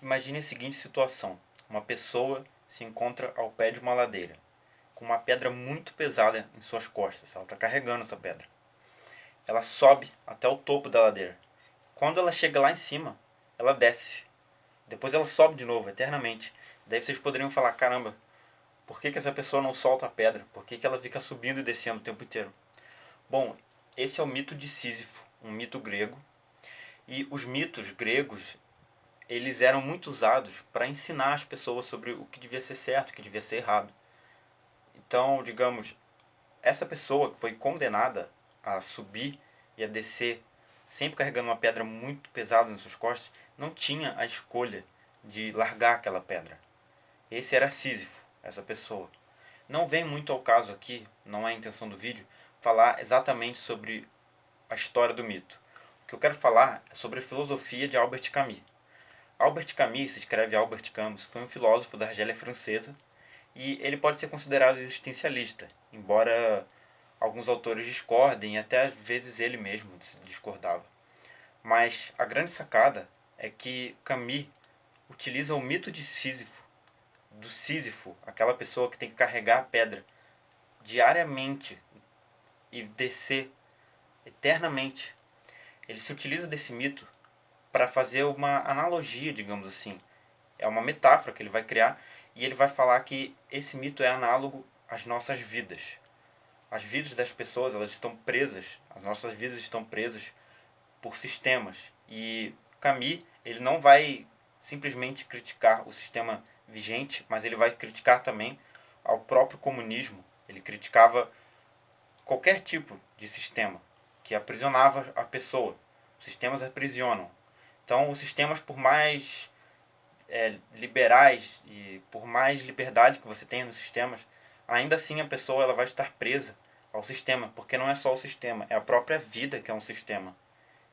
Imagine a seguinte situação: uma pessoa se encontra ao pé de uma ladeira, com uma pedra muito pesada em suas costas. Ela está carregando essa pedra. Ela sobe até o topo da ladeira. Quando ela chega lá em cima, ela desce. Depois ela sobe de novo, eternamente. Daí vocês poderiam falar: caramba, por que essa pessoa não solta a pedra? Por que ela fica subindo e descendo o tempo inteiro? Bom, esse é o mito de Sísifo, um mito grego. E os mitos gregos, eles eram muito usados para ensinar as pessoas sobre o que devia ser certo, o que devia ser errado. Então, digamos, essa pessoa que foi condenada a subir e a descer, sempre carregando uma pedra muito pesada nas suas costas, não tinha a escolha de largar aquela pedra. Esse era Sísifo, essa pessoa. Não vem muito ao caso aqui, não é a intenção do vídeo, falar exatamente sobre a história do mito. O que eu quero falar é sobre a filosofia de Albert Camus. Albert Camus, se escreve Albert Camus, foi um filósofo da Argélia francesa e ele pode ser considerado existencialista, embora alguns autores discordem e até às vezes ele mesmo discordava. Mas a grande sacada é que Camus utiliza o mito de Sísifo, do Sísifo, aquela pessoa que tem que carregar a pedra diariamente e descer eternamente. Ele se utiliza desse mito para fazer uma analogia, digamos assim. É uma metáfora que ele vai criar e ele vai falar que esse mito é análogo às nossas vidas. As vidas das pessoas, elas estão presas, as nossas vidas estão presas por sistemas. E Camus, ele não vai simplesmente criticar o sistema vigente, mas ele vai criticar também ao próprio comunismo. Ele criticava qualquer tipo de sistema que aprisionava a pessoa. Os sistemas aprisionam. Então, os sistemas, por mais liberais e por mais liberdade que você tenha nos sistemas, ainda assim a pessoa ela vai estar presa ao sistema, porque não é só o sistema, é a própria vida que é um sistema.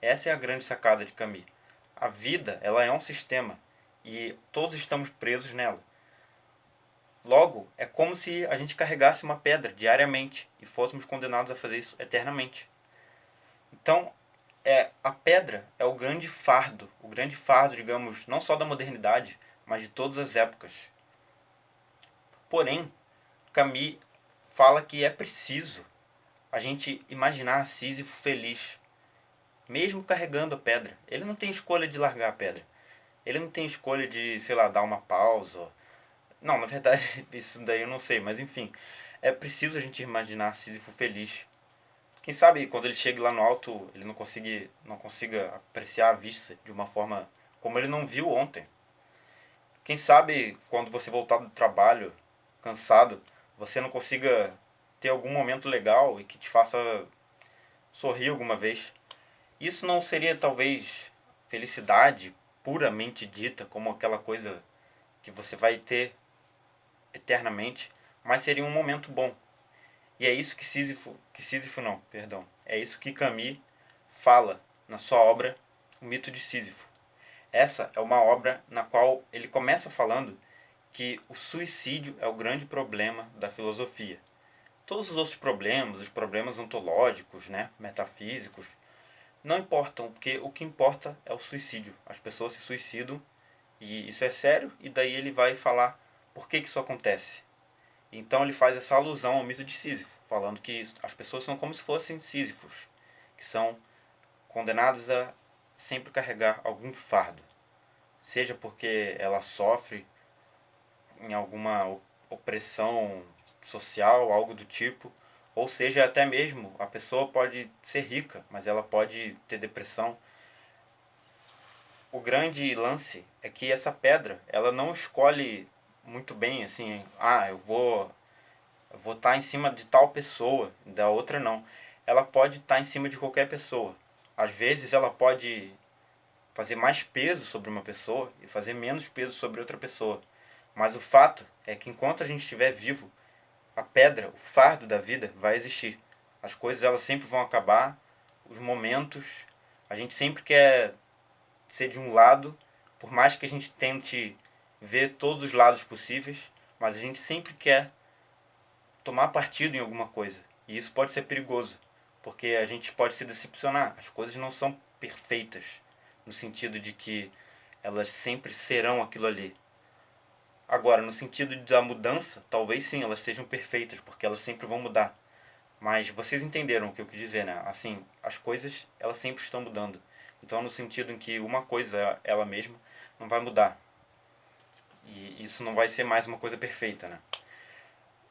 Essa é a grande sacada de Camus. A vida, ela é um sistema e todos estamos presos nela. Logo, é como se a gente carregasse uma pedra diariamente e fôssemos condenados a fazer isso eternamente. Então, a pedra é o grande fardo, digamos, não só da modernidade, mas de todas as épocas. Porém, Camus fala que é preciso a gente imaginar Sísifo feliz, mesmo carregando a pedra. Ele não tem escolha de largar a pedra. Ele não tem escolha de, sei lá, dar uma pausa. Não, na verdade, isso daí eu não sei, mas enfim. É preciso a gente imaginar Sísifo feliz. Quem sabe quando ele chega lá no alto, ele não consiga apreciar a vista de uma forma como ele não viu ontem. Quem sabe quando você voltar do trabalho, cansado, você não consiga ter algum momento legal e que te faça sorrir alguma vez. Isso não seria talvez felicidade puramente dita, como aquela coisa que você vai ter eternamente, mas seria um momento bom. E é isso é isso que Camus fala na sua obra O Mito de Sísifo. Essa é uma obra na qual ele começa falando que o suicídio é o grande problema da filosofia. Todos os outros problemas, os problemas ontológicos, metafísicos, não importam, porque o que importa é o suicídio. As pessoas se suicidam e isso é sério, e daí ele vai falar por que isso acontece. Então ele faz essa alusão ao mito de Sísifo, falando que as pessoas são como se fossem Sísifos, que são condenadas a sempre carregar algum fardo, seja porque ela sofre em alguma opressão social, algo do tipo, ou seja, até mesmo a pessoa pode ser rica, mas ela pode ter depressão. O grande lance é que essa pedra, ela não escolhe muito bem, assim, eu vou estar em cima de tal pessoa, da outra não. Ela pode estar em cima de qualquer pessoa. Às vezes ela pode fazer mais peso sobre uma pessoa e fazer menos peso sobre outra pessoa. Mas o fato é que enquanto a gente estiver vivo, a pedra, o fardo da vida vai existir. As coisas elas sempre vão acabar, os momentos, a gente sempre quer ser de um lado, por mais que a gente tente ver todos os lados possíveis, mas a gente sempre quer tomar partido em alguma coisa. E isso pode ser perigoso, porque a gente pode se decepcionar. As coisas não são perfeitas, no sentido de que elas sempre serão aquilo ali. Agora, no sentido da mudança, talvez sim, elas sejam perfeitas, porque elas sempre vão mudar. Mas vocês entenderam o que eu quis dizer, né? Assim, as coisas, elas sempre estão mudando. Então, no sentido em que uma coisa, ela mesma, não vai mudar. E isso não vai ser mais uma coisa perfeita, né?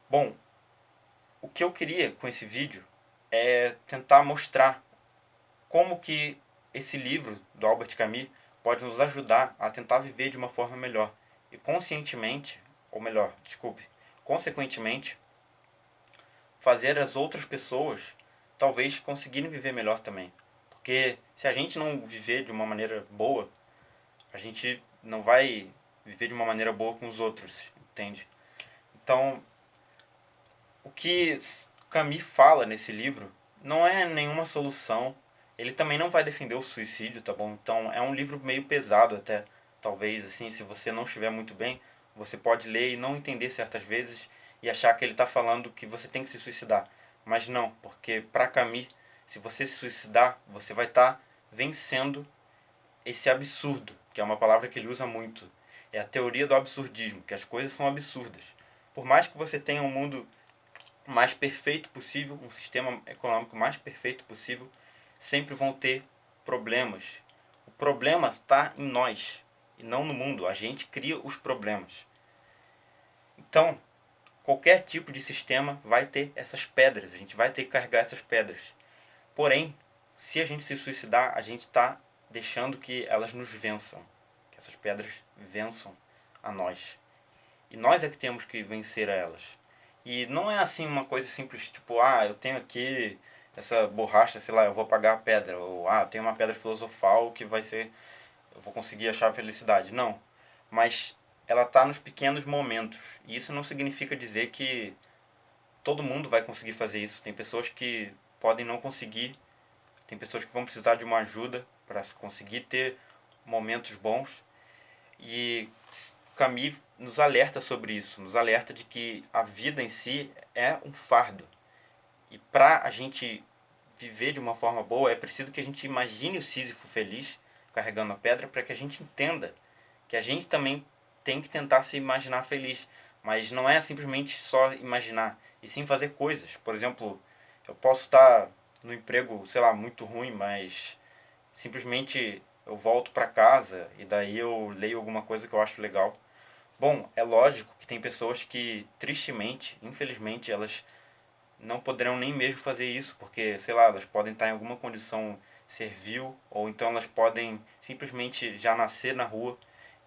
Bom, o que eu queria com esse vídeo é tentar mostrar como que esse livro do Albert Camus pode nos ajudar a tentar viver de uma forma melhor. E conscientemente, ou melhor, desculpe, consequentemente, fazer as outras pessoas talvez conseguirem viver melhor também. Porque se a gente não viver de uma maneira boa, a gente não vai viver de uma maneira boa com os outros, entende? Então, o que Camus fala nesse livro não é nenhuma solução. Ele também não vai defender o suicídio, tá bom? Então, é um livro meio pesado até, talvez, assim, se você não estiver muito bem, você pode ler e não entender certas vezes e achar que ele está falando que você tem que se suicidar. Mas não, porque para Camus, se você se suicidar, você vai estar vencendo esse absurdo, que é uma palavra que ele usa muito. É a teoria do absurdismo, que as coisas são absurdas. Por mais que você tenha um mundo mais perfeito possível, um sistema econômico mais perfeito possível, sempre vão ter problemas. O problema está em nós e não no mundo. A gente cria os problemas. Então, qualquer tipo de sistema vai ter essas pedras. A gente vai ter que carregar essas pedras. Porém, se a gente se suicidar, a gente está deixando que elas nos vençam. Que essas pedras vençam a nós. E nós é que temos que vencer a elas. E não é assim uma coisa simples, tipo, eu tenho aqui essa borracha, sei lá, eu vou apagar a pedra. Ou, eu tenho uma pedra filosofal que vai ser, eu vou conseguir achar a felicidade. Não. Mas ela está nos pequenos momentos. E isso não significa dizer que todo mundo vai conseguir fazer isso. Tem pessoas que podem não conseguir. Tem pessoas que vão precisar de uma ajuda para conseguir ter momentos bons. E Camus nos alerta sobre isso, nos alerta de que a vida em si é um fardo. E para a gente viver de uma forma boa, é preciso que a gente imagine o Sísifo feliz, carregando a pedra, para que a gente entenda que a gente também tem que tentar se imaginar feliz. Mas não é simplesmente só imaginar, e sim fazer coisas. Por exemplo, eu posso estar no emprego, sei lá, muito ruim, mas simplesmente eu volto para casa e daí eu leio alguma coisa que eu acho legal. Bom, é lógico que tem pessoas que, tristemente, infelizmente, elas não poderão nem mesmo fazer isso, porque, sei lá, elas podem estar em alguma condição servil, ou então elas podem simplesmente já nascer na rua.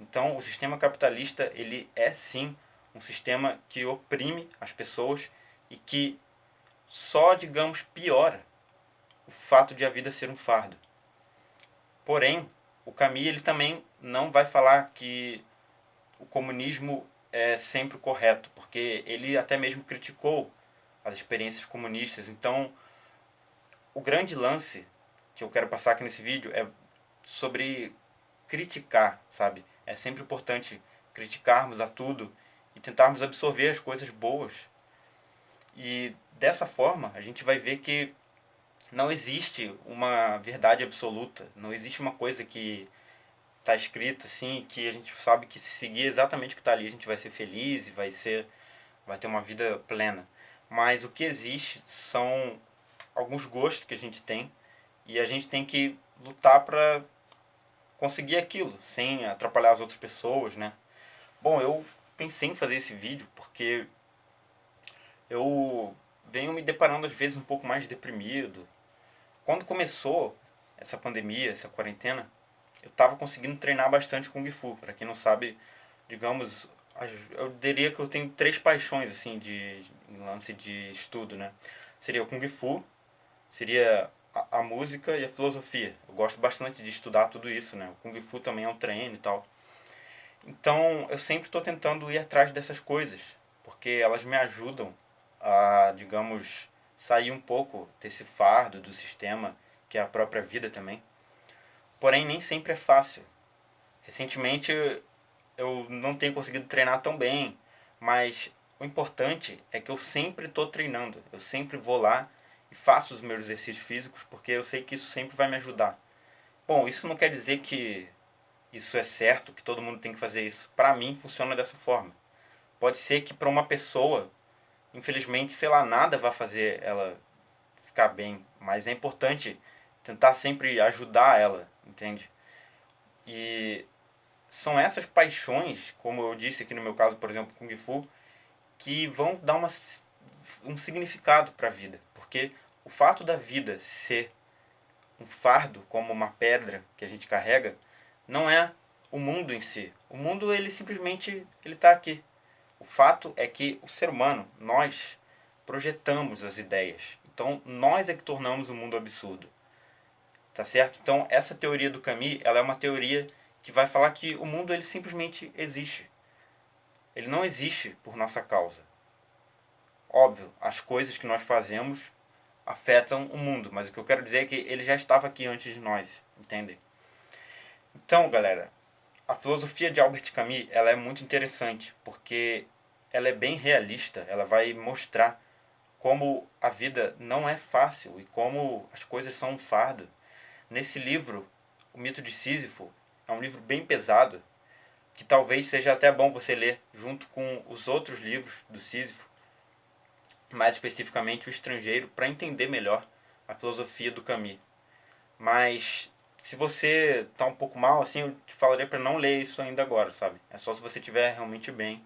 Então, o sistema capitalista, ele é sim um sistema que oprime as pessoas e que só, digamos, piora o fato de a vida ser um fardo. Porém, o Camus ele também não vai falar que o comunismo é sempre o correto, porque ele até mesmo criticou as experiências comunistas. Então, o grande lance que eu quero passar aqui nesse vídeo é sobre criticar, sabe? É sempre importante criticarmos a tudo e tentarmos absorver as coisas boas. E dessa forma, a gente vai ver que não existe uma verdade absoluta, não existe uma coisa que está escrita assim, que a gente sabe que se seguir exatamente o que está ali, a gente vai ser feliz e vai ter uma vida plena. Mas o que existe são alguns gostos que a gente tem e a gente tem que lutar para conseguir aquilo, sem atrapalhar as outras pessoas, né? Bom, eu pensei em fazer esse vídeo porque eu venho me deparando às vezes um pouco mais deprimido. Quando começou essa pandemia, essa quarentena, eu estava conseguindo treinar bastante Kung Fu. Para quem não sabe, digamos, eu diria que eu tenho três paixões assim de lance de estudo, né? Seria o Kung Fu, seria a música e a filosofia. Eu gosto bastante de estudar tudo isso, né? O Kung Fu também é um treino e tal. Então, eu sempre estou tentando ir atrás dessas coisas, porque elas me ajudam a, digamos, sair um pouco desse fardo do sistema, que é a própria vida também. Porém, nem sempre é fácil. Recentemente, eu não tenho conseguido treinar tão bem, mas o importante é que eu sempre estou treinando. Eu sempre vou lá e faço os meus exercícios físicos, porque eu sei que isso sempre vai me ajudar. Bom, isso não quer dizer que isso é certo, que todo mundo tem que fazer isso. Para mim, funciona dessa forma. Pode ser que para uma pessoa, infelizmente, sei lá, nada vai fazer ela ficar bem, mas é importante tentar sempre ajudar ela, entende? E são essas paixões, como eu disse aqui no meu caso, por exemplo, Kung Fu, que vão dar um significado para a vida. Porque o fato da vida ser um fardo, como uma pedra que a gente carrega, não é o mundo em si. O mundo, ele simplesmente ele está aqui. O fato é que o ser humano, nós projetamos as ideias. Então, nós é que tornamos o mundo absurdo. Tá certo? Então, essa teoria do Camus, ela é uma teoria que vai falar que o mundo ele simplesmente existe. Ele não existe por nossa causa. Óbvio, as coisas que nós fazemos afetam o mundo, mas o que eu quero dizer é que ele já estava aqui antes de nós, entende? Então, galera, a filosofia de Albert Camus, ela é muito interessante, porque ela é bem realista, ela vai mostrar como a vida não é fácil e como as coisas são um fardo. Nesse livro, O Mito de Sísifo, é um livro bem pesado, que talvez seja até bom você ler junto com os outros livros do Sísifo, mais especificamente O Estrangeiro, para entender melhor a filosofia do Camus. Mas se você tá um pouco mal, assim, eu te falaria para não ler isso ainda agora, sabe? É só se você estiver realmente bem.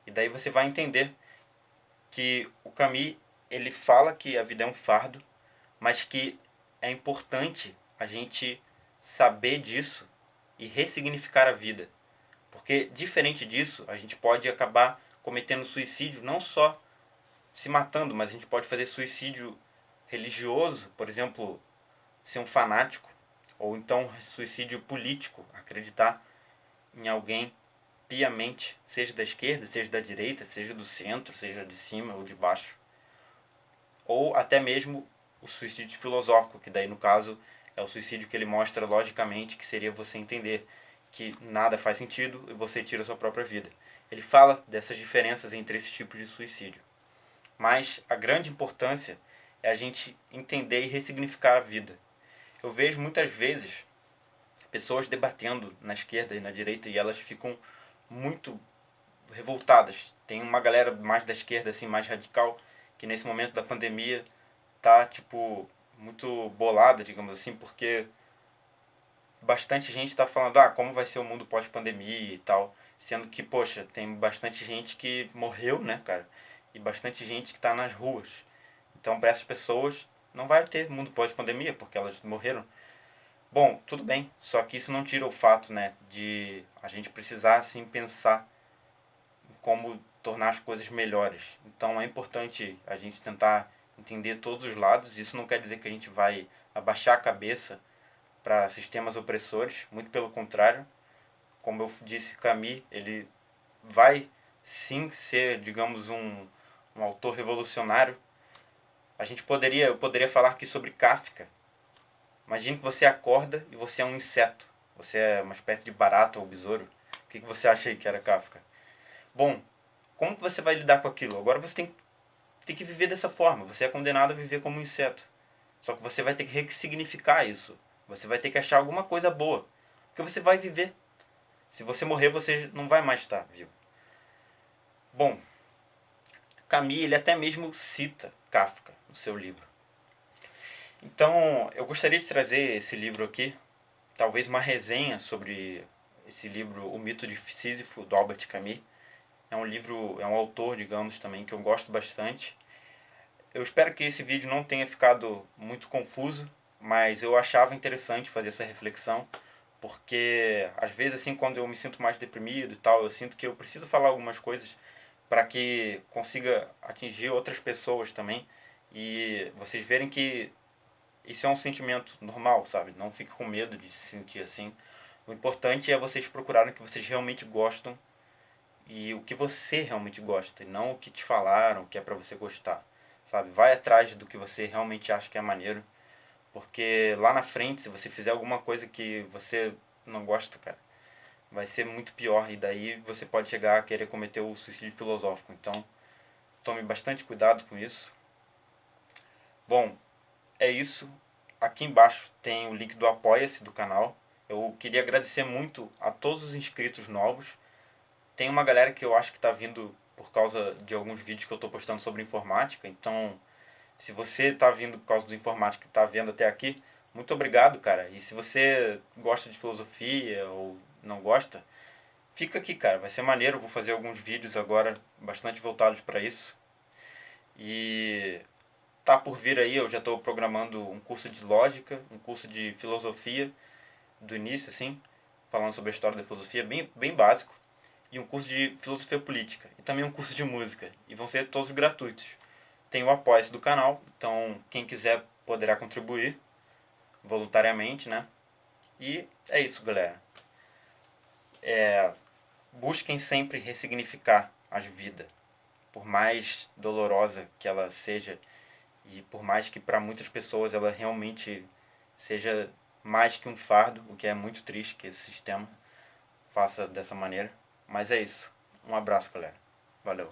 E daí você vai entender que o Camus, ele fala que a vida é um fardo, mas que é importante a gente saber disso e ressignificar a vida. Porque diferente disso, a gente pode acabar cometendo suicídio, não só se matando, mas a gente pode fazer suicídio religioso, por exemplo, ser um fanático, ou então suicídio político, acreditar em alguém piamente, seja da esquerda, seja da direita, seja do centro, seja de cima ou de baixo. Ou até mesmo o suicídio filosófico, que daí no caso é o suicídio que ele mostra logicamente, que seria você entender que nada faz sentido e você tira a sua própria vida. Ele fala dessas diferenças entre esses tipos de suicídio. Mas a grande importância é a gente entender e ressignificar a vida. Eu vejo muitas vezes pessoas debatendo na esquerda e na direita e elas ficam muito revoltadas. Tem uma galera mais da esquerda, assim, mais radical, que nesse momento da pandemia tá, tipo, muito bolada, digamos assim, porque bastante gente está falando, como vai ser o mundo pós-pandemia e tal, sendo que, poxa, tem bastante gente que morreu, né, cara, e bastante gente que está nas ruas. Então, para essas pessoas, não vai ter mundo pós-pandemia, porque elas morreram. Bom, tudo bem, só que isso não tira o fato, né, de a gente precisar, assim, pensar em como tornar as coisas melhores. Então, é importante a gente tentar entender todos os lados. Isso não quer dizer que a gente vai abaixar a cabeça para sistemas opressores, muito pelo contrário. Como eu disse, Camus, ele vai sim ser, digamos, um autor revolucionário. Eu poderia falar aqui sobre Kafka. Imagine que você acorda e você é um inseto. Você é uma espécie de barata ou besouro. O que você acha aí que era Kafka? Bom, como que você vai lidar com aquilo? Agora você tem que viver dessa forma. Você é condenado a viver como um inseto. Só que você vai ter que ressignificar isso. Você vai ter que achar alguma coisa boa. Porque você vai viver. Se você morrer, você não vai mais estar vivo. Bom, Camus, ele até mesmo cita Kafka no seu livro. Então, eu gostaria de trazer esse livro aqui, talvez uma resenha sobre esse livro, O Mito de Sísifo, do Albert Camus. É um livro, é um autor, digamos, também, que eu gosto bastante. Eu espero que esse vídeo não tenha ficado muito confuso, mas eu achava interessante fazer essa reflexão, porque às vezes, assim, quando eu me sinto mais deprimido e tal, eu sinto que eu preciso falar algumas coisas para que consiga atingir outras pessoas também e vocês verem que isso é um sentimento normal, sabe? Não fique com medo de se sentir assim. O importante é vocês procurarem o que vocês realmente gostam e o que você realmente gosta, e não o que te falaram, o que é pra você gostar, sabe? Vai atrás do que você realmente acha que é maneiro, porque lá na frente, se você fizer alguma coisa que você não gosta, cara, vai ser muito pior e daí você pode chegar a querer cometer o suicídio filosófico. Então, tome bastante cuidado com isso. Bom, é isso. Aqui embaixo tem o link do Apoia-se do canal. Eu queria agradecer muito a todos os inscritos novos. Tem uma galera que eu acho que está vindo por causa de alguns vídeos que eu estou postando sobre informática. Então, se você está vindo por causa do informática e está vendo até aqui, muito obrigado, cara. E se você gosta de filosofia ou não gosta, fica aqui, cara. Vai ser maneiro. Eu vou fazer alguns vídeos agora bastante voltados para isso. E tá por vir aí, eu já estou programando um curso de lógica, um curso de filosofia do início, assim, falando sobre a história da filosofia, bem básico, e um curso de filosofia política, e também um curso de música, e vão ser todos gratuitos. Tem o apoia-se do canal, então quem quiser poderá contribuir voluntariamente, né? E é isso, galera. Busquem sempre ressignificar a vida, por mais dolorosa que ela seja, e por mais que para muitas pessoas ela realmente seja mais que um fardo, o que é muito triste que esse sistema faça dessa maneira. Mas é isso. Um abraço, galera. Valeu.